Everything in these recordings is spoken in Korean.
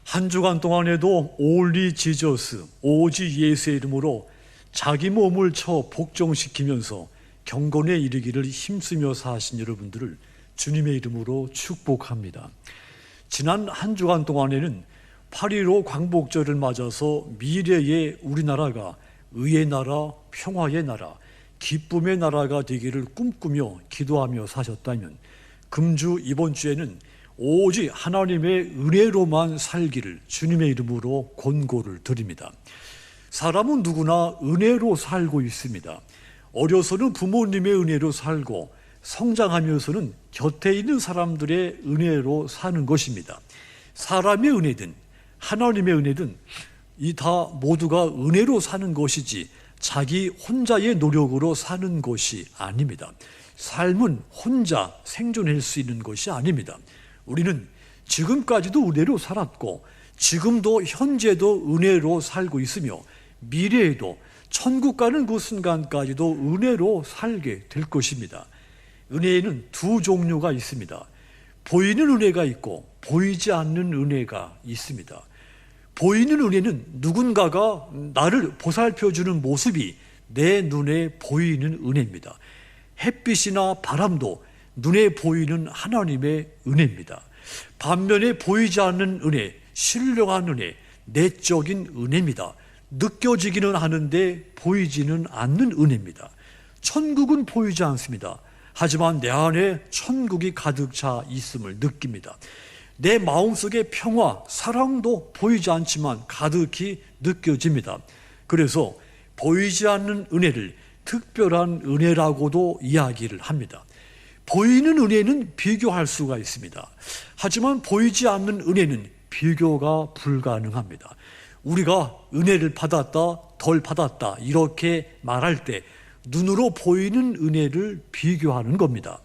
한 주간 동안에도 올리 지저스, 오직 예수의 이름으로 자기 몸을 쳐 복종시키면서 경건에 이르기를 힘쓰며 사신 여러분들을 주님의 이름으로 축복합니다. 지난 한 주간 동안에는 8.15 광복절을 맞아서 미래의 우리나라가 의의 나라, 평화의 나라, 기쁨의 나라가 되기를 꿈꾸며 기도하며 사셨다면, 금주 이번 주에는 오직 하나님의 은혜로만 살기를 주님의 이름으로 권고를 드립니다. 사람은 누구나 은혜로 살고 있습니다. 어려서는 부모님의 은혜로 살고 성장하면서는 곁에 있는 사람들의 은혜로 사는 것입니다. 사람의 은혜든 하나님의 은혜든 이 다 모두가 은혜로 사는 것이지 자기 혼자의 노력으로 사는 것이 아닙니다. 삶은 혼자 생존할 수 있는 것이 아닙니다. 우리는 지금까지도 은혜로 살았고 지금도 현재도 은혜로 살고 있으며 미래에도 천국 가는 그 순간까지도 은혜로 살게 될 것입니다. 은혜에는 두 종류가 있습니다. 보이는 은혜가 있고 보이지 않는 은혜가 있습니다. 보이는 은혜는 누군가가 나를 보살펴주는 모습이 내 눈에 보이는 은혜입니다. 햇빛이나 바람도 눈에 보이는 하나님의 은혜입니다. 반면에 보이지 않는 은혜, 신령한 은혜, 내적인 은혜입니다. 느껴지기는 하는데 보이지는 않는 은혜입니다. 천국은 보이지 않습니다. 하지만 내 안에 천국이 가득 차 있음을 느낍니다. 내 마음속의 평화, 사랑도 보이지 않지만 가득히 느껴집니다. 그래서 보이지 않는 은혜를 특별한 은혜라고도 이야기를 합니다. 보이는 은혜는 비교할 수가 있습니다. 하지만 보이지 않는 은혜는 비교가 불가능합니다. 우리가 은혜를 받았다, 덜 받았다 이렇게 말할 때 눈으로 보이는 은혜를 비교하는 겁니다.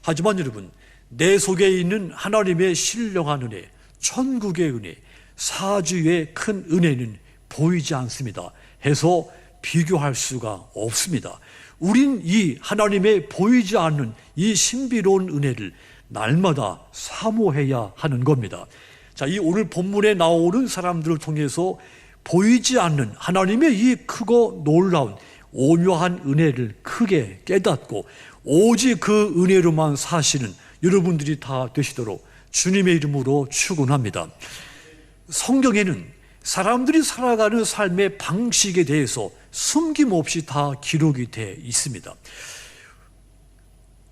하지만 여러분, 내 속에 있는 하나님의 신령한 은혜, 천국의 은혜, 사주의 큰 은혜는 보이지 않습니다. 해서 비교할 수가 없습니다. 우린 이 하나님의 보이지 않는 이 신비로운 은혜를 날마다 사모해야 하는 겁니다. 자, 이 오늘 본문에 나오는 사람들을 통해서 보이지 않는 하나님의 이 크고 놀라운 오묘한 은혜를 크게 깨닫고 오직 그 은혜로만 사시는 여러분들이 다 되시도록 주님의 이름으로 축원합니다. 성경에는 사람들이 살아가는 삶의 방식에 대해서 숨김없이 다 기록이 되어 있습니다.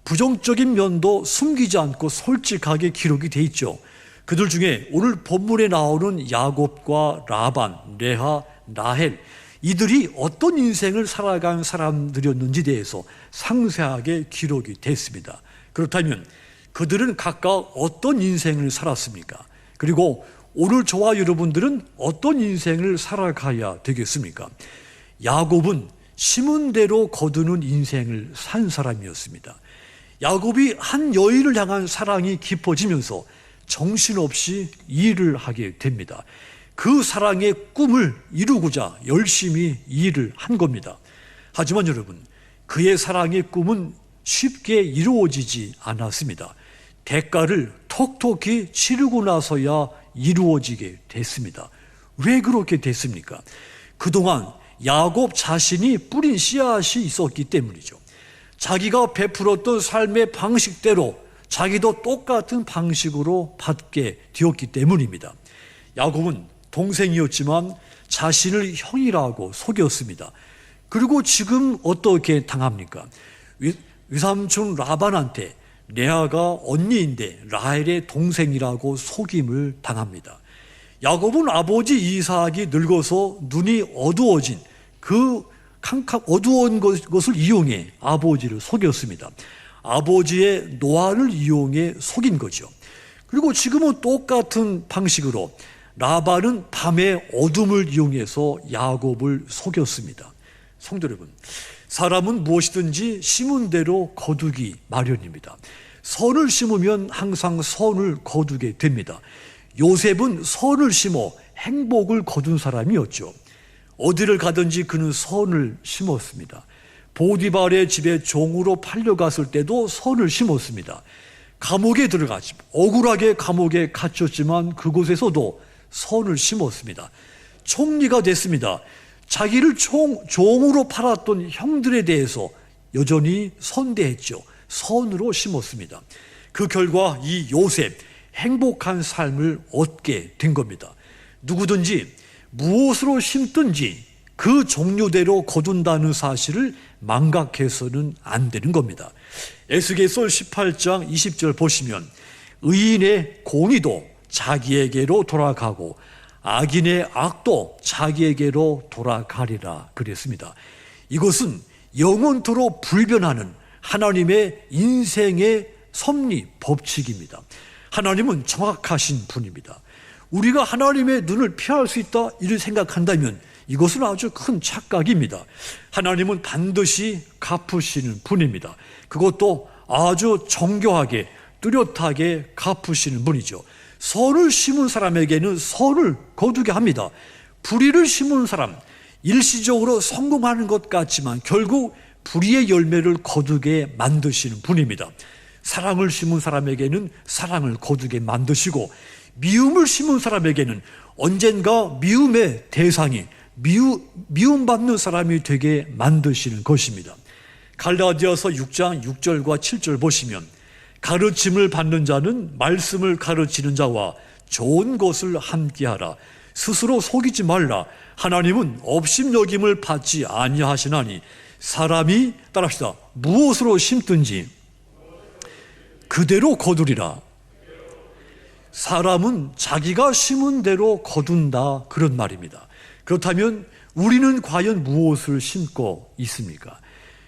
부정적인 면도 숨기지 않고 솔직하게 기록이 되어 있죠. 그들 중에 오늘 본문에 나오는 야곱과 라반, 레아, 라헬, 이들이 어떤 인생을 살아간 사람들이었는지 대해서 상세하게 기록이 됐습니다. 그렇다면 그들은 각각 어떤 인생을 살았습니까? 그리고 오늘 저와 여러분들은 어떤 인생을 살아가야 되겠습니까? 야곱은 심은 대로 거두는 인생을 산 사람이었습니다. 야곱이 한 여인을 향한 사랑이 깊어지면서 정신없이 일을 하게 됩니다. 그 사랑의 꿈을 이루고자 열심히 일을 한 겁니다. 하지만 여러분, 그의 사랑의 꿈은 쉽게 이루어지지 않았습니다. 대가를 톡톡히 치르고 나서야 이루어지게 됐습니다. 왜 그렇게 됐습니까? 그동안 야곱 자신이 뿌린 씨앗이 있었기 때문이죠. 자기가 베풀었던 삶의 방식대로 자기도 똑같은 방식으로 받게 되었기 때문입니다. 야곱은 동생이었지만 자신을 형이라고 속였습니다. 그리고 지금 어떻게 당합니까? 외삼촌 라반한테 레아가 언니인데 라헬의 동생이라고 속임을 당합니다. 야곱은 아버지 이삭이 늙어서 눈이 어두워진 그 어두운 것을 이용해 아버지를 속였습니다. 아버지의 노안을 이용해 속인 거죠. 그리고 지금은 똑같은 방식으로 라반은 밤의 어둠을 이용해서 야곱을 속였습니다. 성도 여러분, 사람은 무엇이든지 심은 대로 거두기 마련입니다. 선을 심으면 항상 선을 거두게 됩니다. 요셉은 선을 심어 행복을 거둔 사람이었죠. 어디를 가든지 그는 선을 심었습니다. 보디발의 집에 종으로 팔려갔을 때도 선을 심었습니다. 감옥에 들어가지 억울하게 감옥에 갇혔지만 그곳에서도 선을 심었습니다. 총리가 됐습니다. 자기를 종으로 팔았던 형들에 대해서 여전히 선대했죠. 선으로 심었습니다. 그 결과 이 요셉, 행복한 삶을 얻게 된 겁니다. 누구든지 무엇으로 심든지 그 종류대로 거둔다는 사실을 망각해서는 안 되는 겁니다. 에스겔서 18장 20절 보시면 의인의 공의도 자기에게로 돌아가고 악인의 악도 자기에게로 돌아가리라 그랬습니다. 이것은 영원토록 불변하는 하나님의 인생의 섭리 법칙입니다. 하나님은 정확하신 분입니다. 우리가 하나님의 눈을 피할 수 있다 이를 생각한다면 이것은 아주 큰 착각입니다. 하나님은 반드시 갚으시는 분입니다. 그것도 아주 정교하게 뚜렷하게 갚으시는 분이죠. 선을 심은 사람에게는 선을 거두게 합니다. 불의를 심은 사람, 일시적으로 성공하는 것 같지만 결국 불의의 열매를 거두게 만드시는 분입니다. 사랑을 심은 사람에게는 사랑을 거두게 만드시고 미움을 심은 사람에게는 언젠가 미움의 대상이 미움받는 사람이 되게 만드시는 것입니다. 갈라디아서 6장 6절과 7절 보시면 가르침을 받는 자는 말씀을 가르치는 자와 좋은 것을 함께하라. 스스로 속이지 말라. 하나님은 업심여김을 받지 아니하시나니 사람이 따라합시다. 무엇으로 심든지 그대로 거두리라. 사람은 자기가 심은 대로 거둔다 그런 말입니다. 그렇다면 우리는 과연 무엇을 심고 있습니까?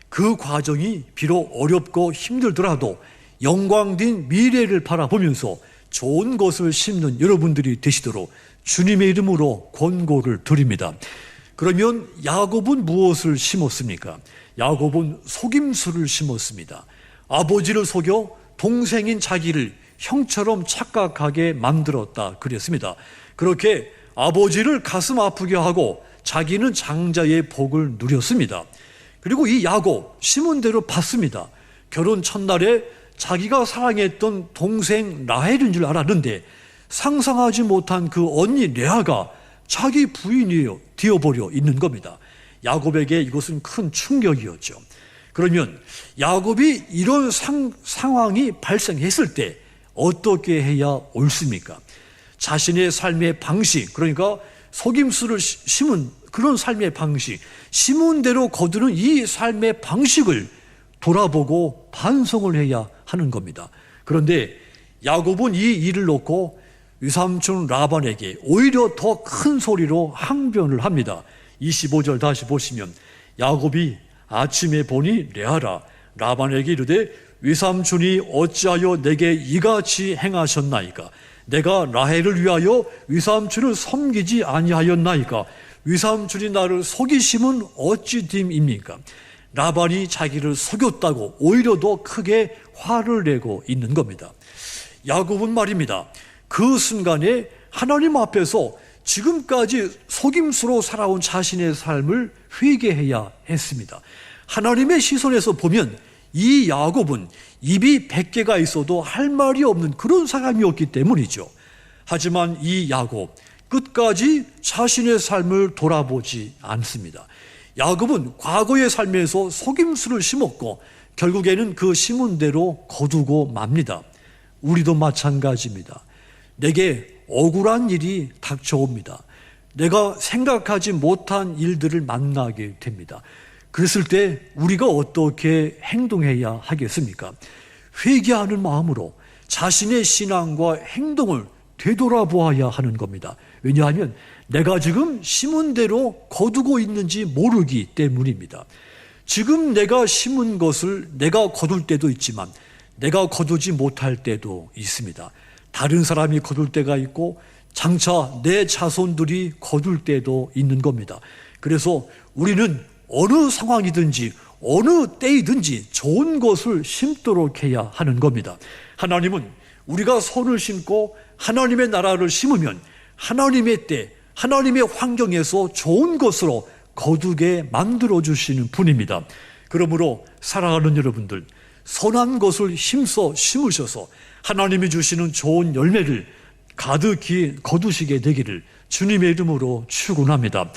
그 과정이 비록 어렵고 힘들더라도 영광된 미래를 바라보면서 좋은 것을 심는 여러분들이 되시도록 주님의 이름으로 권고를 드립니다. 그러면 야곱은 무엇을 심었습니까? 야곱은 속임수를 심었습니다. 아버지를 속여 동생인 자기를 형처럼 착각하게 만들었다 그랬습니다. 그렇게 아버지를 가슴 아프게 하고 자기는 장자의 복을 누렸습니다. 그리고 이 야곱 심은 대로 받습니다. 결혼 첫날에 자기가 사랑했던 동생 라헬인 줄 알았는데 상상하지 못한 그 언니 레아가 자기 부인이 되어버려 있는 겁니다. 야곱에게 이것은 큰 충격이었죠. 그러면 야곱이 이런 상황이 발생했을 때 어떻게 해야 옳습니까? 자신의 삶의 방식, 그러니까 속임수를 심은 그런 삶의 방식, 심은 대로 거두는 이 삶의 방식을 돌아보고 반성을 해야 하는 겁니다. 그런데 야곱은 이 일을 놓고 외삼촌 라반에게 오히려 더 큰 소리로 항변을 합니다. 25절 다시 보시면 야곱이 아침에 보니 레아라 라반에게 이르되 외삼촌이 어찌하여 내게 이같이 행하셨나이까? 내가 라헬을 위하여 외삼촌을 섬기지 아니하였나이까? 외삼촌이 나를 속이심은 어찌 됨입니까? 라반이 자기를 속였다고 오히려 더 크게 화를 내고 있는 겁니다. 야곱은 말입니다. 그 순간에 하나님 앞에서 지금까지 속임수로 살아온 자신의 삶을 회개해야 했습니다. 하나님의 시선에서 보면 이 야곱은 입이 100개가 있어도 할 말이 없는 그런 사람이었기 때문이죠. 하지만 이 야곱 끝까지 자신의 삶을 돌아보지 않습니다. 야곱은 과거의 삶에서 속임수를 심었고 결국에는 그 심은 대로 거두고 맙니다. 우리도 마찬가지입니다. 내게 억울한 일이 닥쳐옵니다. 내가 생각하지 못한 일들을 만나게 됩니다. 그랬을 때 우리가 어떻게 행동해야 하겠습니까? 회개하는 마음으로 자신의 신앙과 행동을 되돌아보아야 하는 겁니다. 왜냐하면 내가 지금 심은 대로 거두고 있는지 모르기 때문입니다. 지금 내가 심은 것을 내가 거둘 때도 있지만 내가 거두지 못할 때도 있습니다. 다른 사람이 거둘 때가 있고 장차 내 자손들이 거둘 때도 있는 겁니다. 그래서 우리는 어느 상황이든지 어느 때이든지 좋은 것을 심도록 해야 하는 겁니다. 하나님은 우리가 선을 심고 하나님의 나라를 심으면 하나님의 때, 하나님의 환경에서 좋은 것으로 거두게 만들어주시는 분입니다. 그러므로 사랑하는 여러분들, 선한 것을 힘써 심으셔서 하나님이 주시는 좋은 열매를 가득히 거두시게 되기를 주님의 이름으로 축원합니다.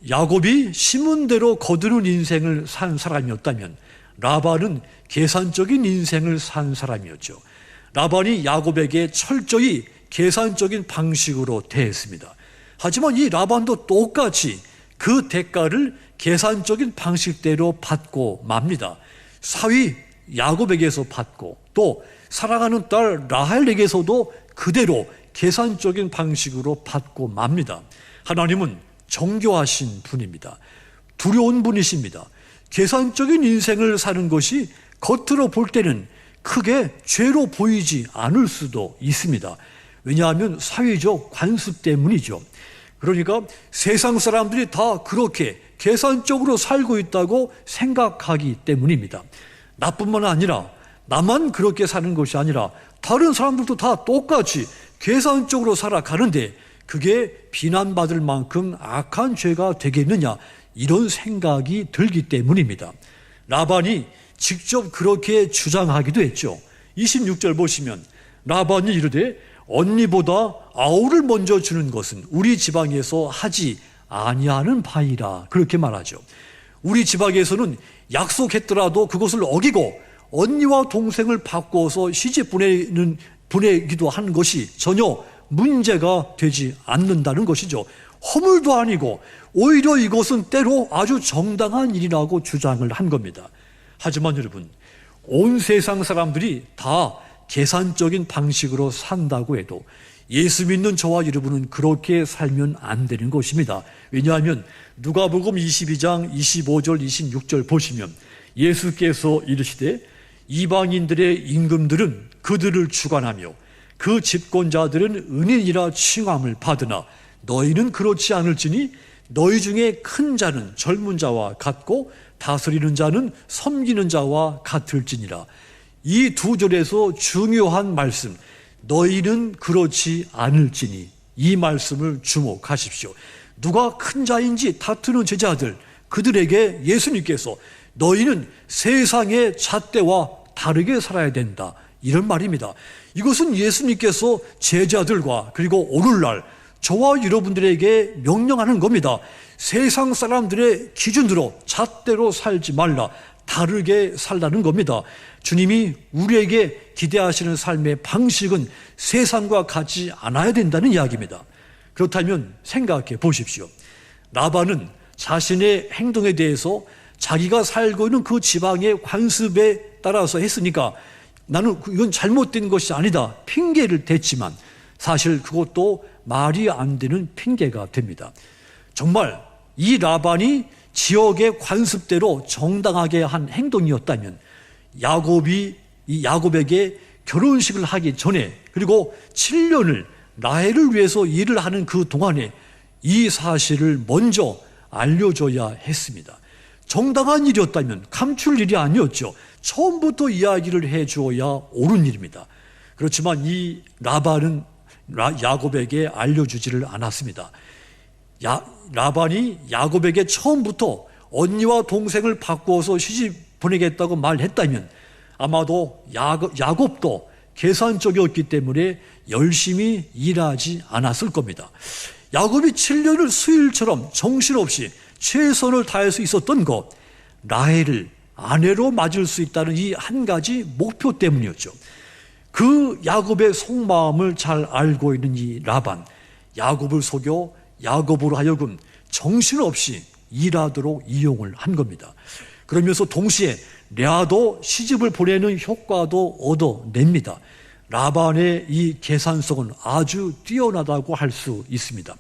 야곱이 심은 대로 거두는 인생을 산 사람이었다면 라반은 계산적인 인생을 산 사람이었죠. 라반이 야곱에게 철저히 계산적인 방식으로 대했습니다. 하지만 이 라반도 똑같이 그 대가를 계산적인 방식대로 받고 맙니다. 사위 야곱에게서 받고 또 사랑하는 딸 라헬에게서도 그대로 계산적인 방식으로 받고 맙니다. 하나님은 정교하신 분입니다. 두려운 분이십니다. 계산적인 인생을 사는 것이 겉으로 볼 때는 크게 죄로 보이지 않을 수도 있습니다. 왜냐하면 사회적 관습 때문이죠. 그러니까 세상 사람들이 다 그렇게 계산적으로 살고 있다고 생각하기 때문입니다. 나뿐만 아니라 나만 그렇게 사는 것이 아니라 다른 사람들도 다 똑같이 계산적으로 살아가는데 그게 비난받을 만큼 악한 죄가 되겠느냐, 이런 생각이 들기 때문입니다. 라반이 직접 그렇게 주장하기도 했죠. 26절 보시면 라반이 이르되 언니보다 아우를 먼저 주는 것은 우리 지방에서 하지 아니하는 바이라, 그렇게 말하죠. 우리 지방에서는 약속했더라도 그것을 어기고 언니와 동생을 바꿔서 시집 보내기도 하는 것이 전혀 문제가 되지 않는다는 것이죠. 허물도 아니고 오히려 이것은 때로 아주 정당한 일이라고 주장을 한 겁니다. 하지만 여러분, 온 세상 사람들이 다 계산적인 방식으로 산다고 해도 예수 믿는 저와 여러분은 그렇게 살면 안 되는 것입니다. 왜냐하면 누가복음 22장 25절 26절 보시면 예수께서 이르시되 이방인들의 임금들은 그들을 주관하며 그 집권자들은 은인이라 칭함을 받으나 너희는 그렇지 않을지니 너희 중에 큰 자는 젊은 자와 같고 다스리는 자는 섬기는 자와 같을지니라. 이 두 절에서 중요한 말씀, 너희는 그렇지 않을지니, 이 말씀을 주목하십시오. 누가 큰 자인지 다투는 제자들, 그들에게 예수님께서 너희는 세상의 잣대와 다르게 살아야 된다, 이런 말입니다. 이것은 예수님께서 제자들과 그리고 오늘날 저와 여러분들에게 명령하는 겁니다. 세상 사람들의 기준으로 잣대로 살지 말라, 다르게 살라는 겁니다. 주님이 우리에게 기대하시는 삶의 방식은 세상과 같지 않아야 된다는 이야기입니다. 그렇다면 생각해 보십시오. 라반은 자신의 행동에 대해서 자기가 살고 있는 그 지방의 관습에 따라서 했으니까 나는 이건 잘못된 것이 아니다, 핑계를 댔지만 사실 그것도 말이 안 되는 핑계가 됩니다. 정말 이 라반이 지역의 관습대로 정당하게 한 행동이었다면 야곱에게 결혼식을 하기 전에 그리고 7년을 라헬을 위해서 일을 하는 그 동안에 이 사실을 먼저 알려줘야 했습니다. 정당한 일이었다면 감출 일이 아니었죠. 처음부터 이야기를 해주어야 옳은 일입니다. 그렇지만 이 라반은 야곱에게 알려주지를 않았습니다. 라반이 야곱에게 처음부터 언니와 동생을 바꾸어서 시집 보내겠다고 말했다면 아마도 야곱도 계산적이었기 때문에 열심히 일하지 않았을 겁니다. 야곱이 7년을 수일처럼 정신없이 최선을 다해서 있었던 것, 라헬을 아내로 맞을 수 있다는 이 한 가지 목표 때문이었죠. 그 야곱의 속마음을 잘 알고 있는 이 라반, 야곱을 속여 야곱으로 하여금 정신없이 일하도록 이용을 한 겁니다. 그러면서 동시에 레아도 시집을 보내는 효과도 얻어냅니다. 라반의 이 계산성은 아주 뛰어나다고 할 수 있습니다.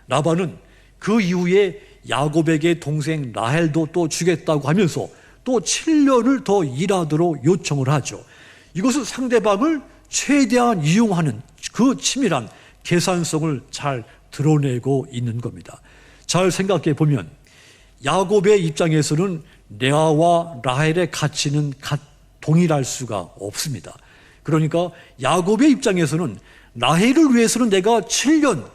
라반은 그 이후에 야곱에게 동생 라헬도 또 주겠다고 하면서 또 7년을 더 일하도록 요청을 하죠. 이것은 상대방을 최대한 이용하는 그 치밀한 계산성을 잘 드러내고 있는 겁니다. 잘 생각해 보면 야곱의 입장에서는 레아와 라헬의 가치는 동일할 수가 없습니다. 그러니까 야곱의 입장에서는 라헬을 위해서는 내가 7년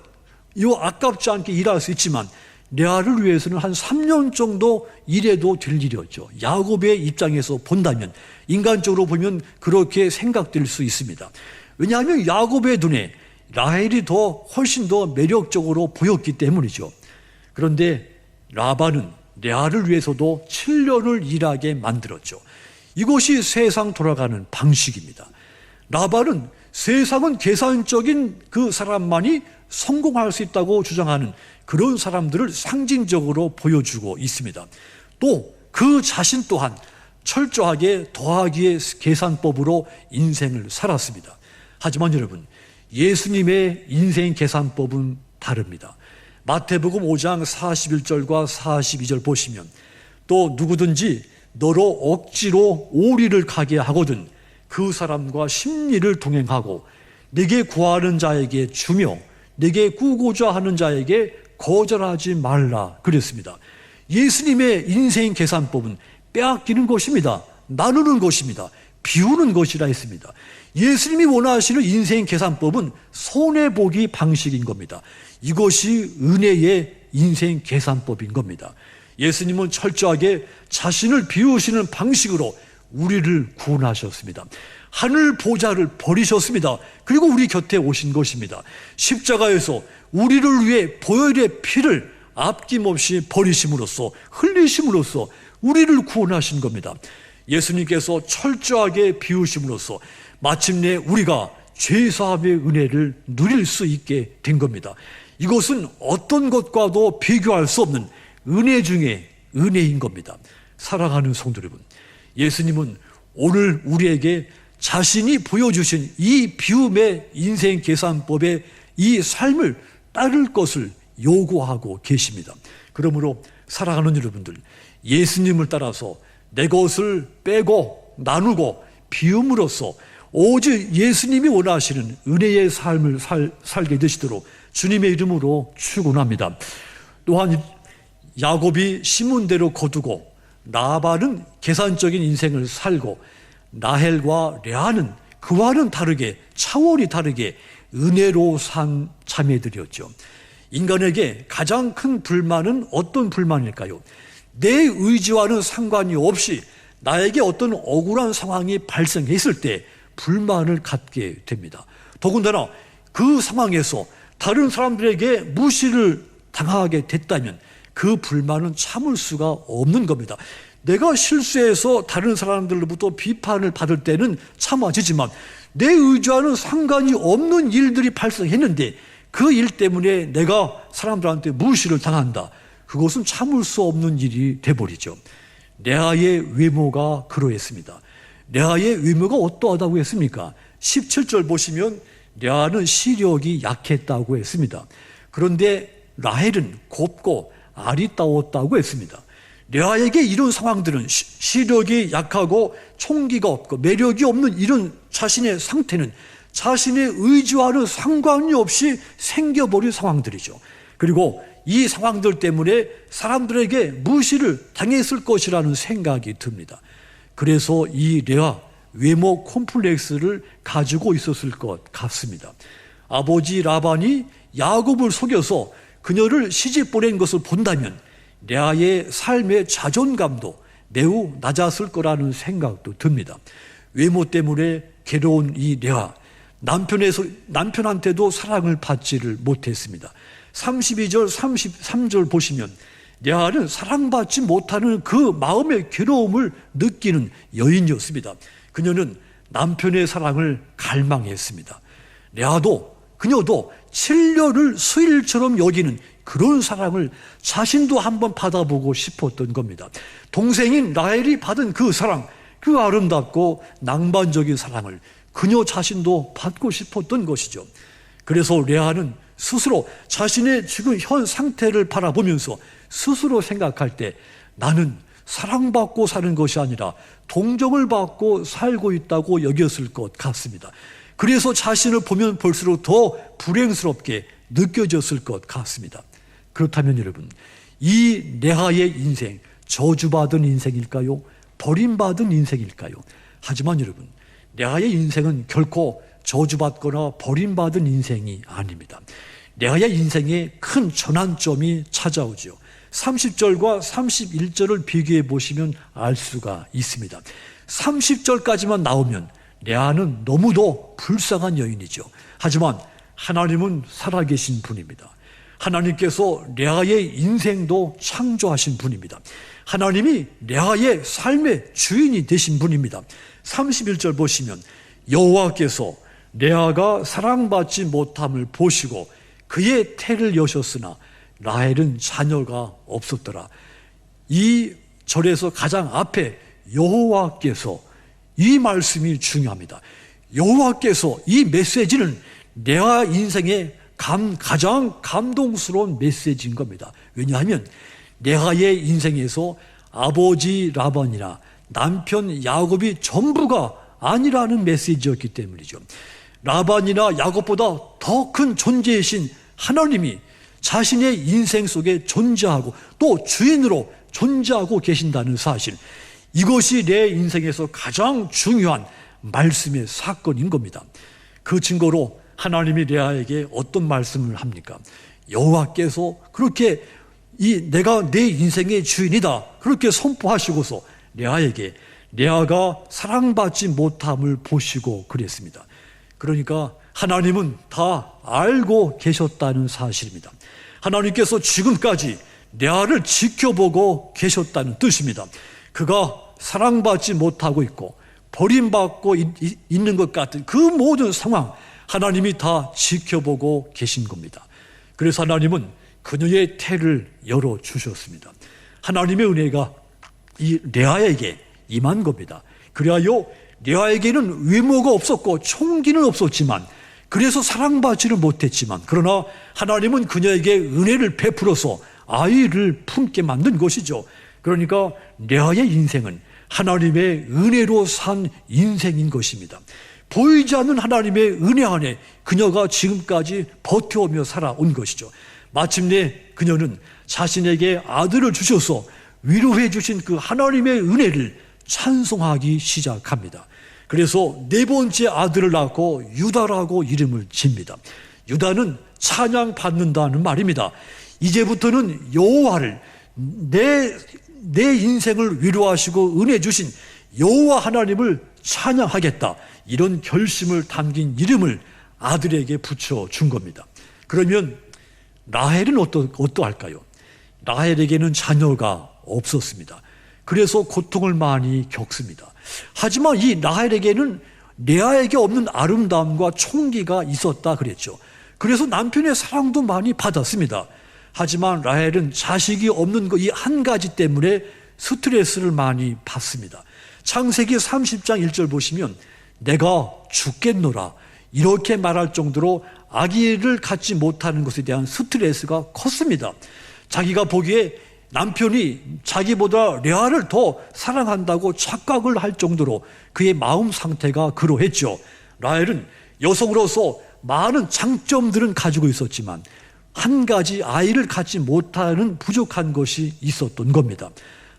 아깝지 않게 일할 수 있지만 레아를 위해서는 한 3년 정도 일해도 될 일이었죠. 야곱의 입장에서 본다면, 인간적으로 보면 그렇게 생각될 수 있습니다. 왜냐하면 야곱의 눈에 라헬이 훨씬 더 매력적으로 보였기 때문이죠. 그런데 라반은 레아를 위해서도 7년을 일하게 만들었죠. 이것이 세상 돌아가는 방식입니다. 라반은 세상은 계산적인 그 사람만이 성공할 수 있다고 주장하는 그런 사람들을 상징적으로 보여주고 있습니다. 또 그 자신 또한 철저하게 더하기의 계산법으로 인생을 살았습니다. 하지만 여러분, 예수님의 인생 계산법은 다릅니다. 마태복음 5장 41절과 42절 보시면, 또 누구든지 너로 억지로 오리를 가게 하거든 그 사람과 심리를 동행하고 네게 구하는 자에게 주며 네게 꾸고자 하는 자에게 거절하지 말라 그랬습니다. 예수님의 인생 계산법은 빼앗기는 것입니다. 나누는 것입니다. 비우는 것이라 했습니다. 예수님이 원하시는 인생 계산법은 손해보기 방식인 겁니다. 이것이 은혜의 인생 계산법인 겁니다. 예수님은 철저하게 자신을 비우시는 방식으로 우리를 구원하셨습니다. 하늘 보좌를 버리셨습니다. 그리고 우리 곁에 오신 것입니다. 십자가에서 우리를 위해 보혈의 피를 아낌없이 버리심으로써, 흘리심으로써 우리를 구원하신 겁니다. 예수님께서 철저하게 비우심으로써 마침내 우리가 죄사함의 은혜를 누릴 수 있게 된 겁니다. 이것은 어떤 것과도 비교할 수 없는 은혜 중에 은혜인 겁니다. 사랑하는 성도 여러분, 예수님은 오늘 우리에게 자신이 보여주신 이 비움의 인생 계산법의 이 삶을 따를 것을 요구하고 계십니다. 그러므로 사랑하는 여러분들, 예수님을 따라서 내 것을 빼고 나누고 비움으로써 오직 예수님이 원하시는 은혜의 삶을 살게 되시도록 주님의 이름으로 축원합니다. 또한 야곱이 심은 대로 거두고 라반은 계산적인 인생을 살고 라헬과 레아는 그와는 다르게, 차원이 다르게 은혜로 산 자매들이었죠. 인간에게 가장 큰 불만은 어떤 불만일까요? 내 의지와는 상관이 없이 나에게 어떤 억울한 상황이 발생했을 때 불만을 갖게 됩니다. 더군다나 그 상황에서 다른 사람들에게 무시를 당하게 됐다면 그 불만은 참을 수가 없는 겁니다. 내가 실수해서 다른 사람들로부터 비판을 받을 때는 참아지지만 내 의지와는 상관이 없는 일들이 발생했는데 그 일 때문에 내가 사람들한테 무시를 당한다. 그것은 참을 수 없는 일이 돼버리죠. 레아의 외모가 그러했습니다. 레아의 외모가 어떠하다고 했습니까? 17절 보시면 레아는 시력이 약했다고 했습니다. 그런데 라헬은 곱고 아리따웠다고 했습니다. 레아에게 이런 상황들은 시력이 약하고 총기가 없고 매력이 없는 이런 자신의 상태는 자신의 의지와는 상관이 없이 생겨버린 상황들이죠. 그리고 이 상황들 때문에 사람들에게 무시를 당했을 것이라는 생각이 듭니다. 그래서 이 레아 외모 콤플렉스를 가지고 있었을 것 같습니다. 아버지 라반이 야곱을 속여서 그녀를 시집 보낸 것을 본다면 레아의 삶의 자존감도 매우 낮았을 거라는 생각도 듭니다. 외모 때문에 괴로운 이 레아, 남편한테도 사랑을 받지를 못했습니다. 32절, 33절 보시면 레아는 사랑받지 못하는 그 마음의 괴로움을 느끼는 여인이었습니다. 그녀는 남편의 사랑을 갈망했습니다. 그녀도 7년을 수일처럼 여기는 그런 사랑을 자신도 한번 받아보고 싶었던 겁니다. 동생인 라헬이 받은 그 사랑, 그 아름답고 낭만적인 사랑을 그녀 자신도 받고 싶었던 것이죠. 그래서 레아는 스스로 자신의 지금 현 상태를 바라보면서 스스로 생각할 때 나는 사랑받고 사는 것이 아니라 동정을 받고 살고 있다고 여겼을 것 같습니다. 그래서 자신을 보면 볼수록 더 불행스럽게 느껴졌을 것 같습니다. 그렇다면 여러분, 이 레아의 인생, 저주받은 인생일까요? 버림받은 인생일까요? 하지만 여러분, 레아의 인생은 결코 저주받거나 버림받은 인생이 아닙니다. 레아의 인생에 큰 전환점이 찾아오죠. 30절과 31절을 비교해 보시면 알 수가 있습니다. 30절까지만 나오면 레아는 너무도 불쌍한 여인이죠. 하지만 하나님은 살아계신 분입니다. 하나님께서 레아의 인생도 창조하신 분입니다. 하나님이 레아의 삶의 주인이 되신 분입니다. 31절 보시면 여호와께서 레아가 사랑받지 못함을 보시고 그의 태를 여셨으나 라헬은 자녀가 없었더라. 이 절에서 가장 앞에 여호와께서, 이 말씀이 중요합니다. 여호와께서, 이 메시지는 레아 인생의 가장 감동스러운 메시지인 겁니다. 왜냐하면 레아의 인생에서 아버지 라반이나 남편 야곱이 전부가 아니라는 메시지였기 때문이죠. 라반이나 야곱보다 더 큰 존재이신 하나님이 자신의 인생 속에 존재하고 또 주인으로 존재하고 계신다는 사실, 이것이 내 인생에서 가장 중요한 말씀의 사건인 겁니다. 그 증거로 하나님이 레아에게 어떤 말씀을 합니까? 여호와께서 그렇게 내가 내 인생의 주인이다 그렇게 선포하시고서 레아에게 레아가 사랑받지 못함을 보시고 그랬습니다. 그러니까 하나님은 다 알고 계셨다는 사실입니다. 하나님께서 지금까지 레아를 지켜보고 계셨다는 뜻입니다. 그가 사랑받지 못하고 있고 버림받고 있는 것 같은 그 모든 상황, 하나님이 다 지켜보고 계신 겁니다. 그래서 하나님은 그녀의 태를 열어주셨습니다. 하나님의 은혜가 이 레아에게 임한 겁니다. 그리하여 레아에게는 외모가 없었고 총기는 없었지만, 그래서 사랑받지는 못했지만, 그러나 하나님은 그녀에게 은혜를 베풀어서 아이를 품게 만든 것이죠. 그러니까 레아의 인생은 하나님의 은혜로 산 인생인 것입니다. 보이지 않는 하나님의 은혜 안에 그녀가 지금까지 버텨오며 살아온 것이죠. 마침내 그녀는 자신에게 아들을 주셔서 위로해 주신 그 하나님의 은혜를 찬송하기 시작합니다. 그래서 네 번째 아들을 낳고 유다라고 이름을 집니다. 유다는 찬양 받는다는 말입니다. 이제부터는 여호와를, 내 인생을 위로하시고 은혜 주신 여호와 하나님을 찬양하겠다, 이런 결심을 담긴 이름을 아들에게 붙여준 겁니다. 그러면 라헬은 어떠할까요? 라헬에게는 자녀가 없었습니다. 그래서 고통을 많이 겪습니다. 하지만 이 라헬에게는 레아에게 없는 아름다움과 총기가 있었다 그랬죠. 그래서 남편의 사랑도 많이 받았습니다. 하지만 라헬은 자식이 없는 이 한 가지 때문에 스트레스를 많이 받습니다. 창세기 30장 1절 보시면 내가 죽겠노라 이렇게 말할 정도로 아기를 갖지 못하는 것에 대한 스트레스가 컸습니다. 자기가 보기에 남편이 자기보다 레아를 더 사랑한다고 착각을 할 정도로 그의 마음 상태가 그러했죠. 라헬은 여성으로서 많은 장점들은 가지고 있었지만 한 가지 아이를 갖지 못하는 부족한 것이 있었던 겁니다.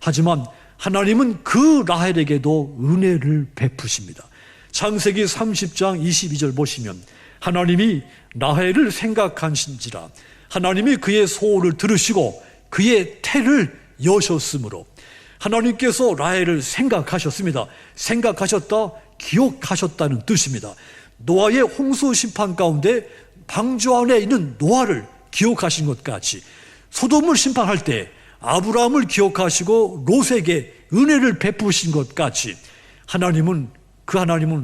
하지만 하나님은 그 라헬에게도 은혜를 베푸십니다. 창세기 30장 22절 보시면 하나님이 라헬을 생각하신지라 하나님이 그의 소원을 들으시고 그의 태를 여셨으므로, 하나님께서 라헬을 생각하셨습니다. 생각하셨다, 기억하셨다는 뜻입니다. 노아의 홍수 심판 가운데 방주 안에 있는 노아를 기억하신 것 같이 소돔을 심판할 때 아브라함을 기억하시고 롯에게 은혜를 베푸신 것 같이 하나님은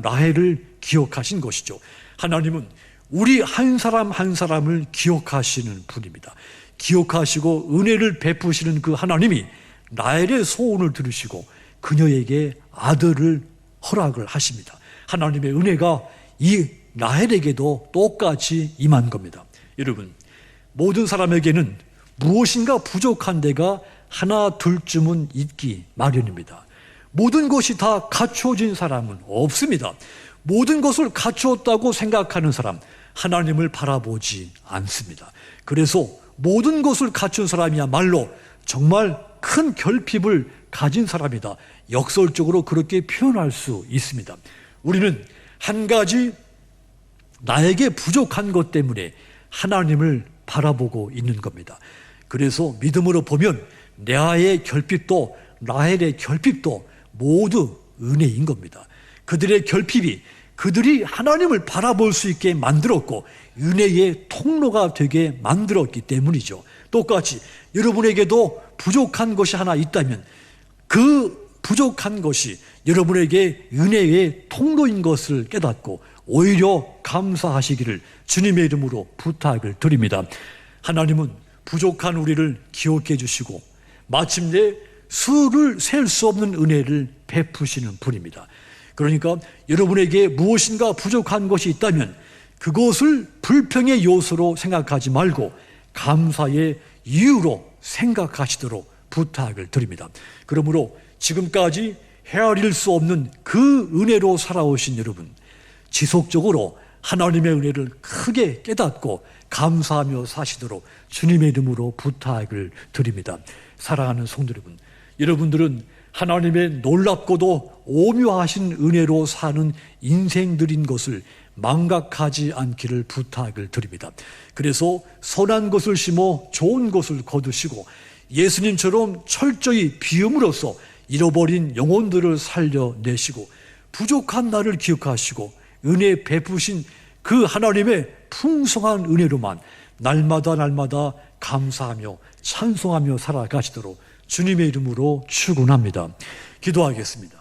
라헬을 기억하신 것이죠. 하나님은 우리 한 사람 한 사람을 기억하시는 분입니다. 기억하시고 은혜를 베푸시는 그 하나님이 라헬의 소원을 들으시고 그녀에게 아들을 허락을 하십니다. 하나님의 은혜가 이 라헬에게도 똑같이 임한 겁니다. 여러분, 모든 사람에게는 무엇인가 부족한 데가 하나 둘쯤은 있기 마련입니다. 모든 것이 다 갖춰진 사람은 없습니다. 모든 것을 갖추었다고 생각하는 사람, 하나님을 바라보지 않습니다. 그래서 모든 것을 갖춘 사람이야말로 정말 큰 결핍을 가진 사람이다, 역설적으로 그렇게 표현할 수 있습니다. 우리는 한 가지 나에게 부족한 것 때문에 하나님을 바라보고 있는 겁니다. 그래서 믿음으로 보면 레아의 결핍도 라헬의 결핍도 모두 은혜인 겁니다. 그들의 결핍이 그들이 하나님을 바라볼 수 있게 만들었고 은혜의 통로가 되게 만들었기 때문이죠. 똑같이 여러분에게도 부족한 것이 하나 있다면 그 부족한 것이 여러분에게 은혜의 통로인 것을 깨닫고 오히려 감사하시기를 주님의 이름으로 부탁을 드립니다. 하나님은 부족한 우리를 기억해 주시고 마침내 수를 셀 수 없는 은혜를 베푸시는 분입니다. 그러니까 여러분에게 무엇인가 부족한 것이 있다면 그것을 불평의 요소로 생각하지 말고 감사의 이유로 생각하시도록 부탁을 드립니다. 그러므로 지금까지 헤아릴 수 없는 그 은혜로 살아오신 여러분, 지속적으로 하나님의 은혜를 크게 깨닫고 감사하며 사시도록 주님의 이름으로 부탁을 드립니다. 사랑하는 성도 여러분, 여러분들은 하나님의 놀랍고도 오묘하신 은혜로 사는 인생들인 것을 망각하지 않기를 부탁을 드립니다. 그래서 선한 것을 심어 좋은 것을 거두시고 예수님처럼 철저히 비움으로써 잃어버린 영혼들을 살려내시고 부족한 나를 기억하시고 은혜 베푸신 그 하나님의 풍성한 은혜로만 날마다 감사하며 찬송하며 살아가시도록 주님의 이름으로 축원합니다. 기도하겠습니다.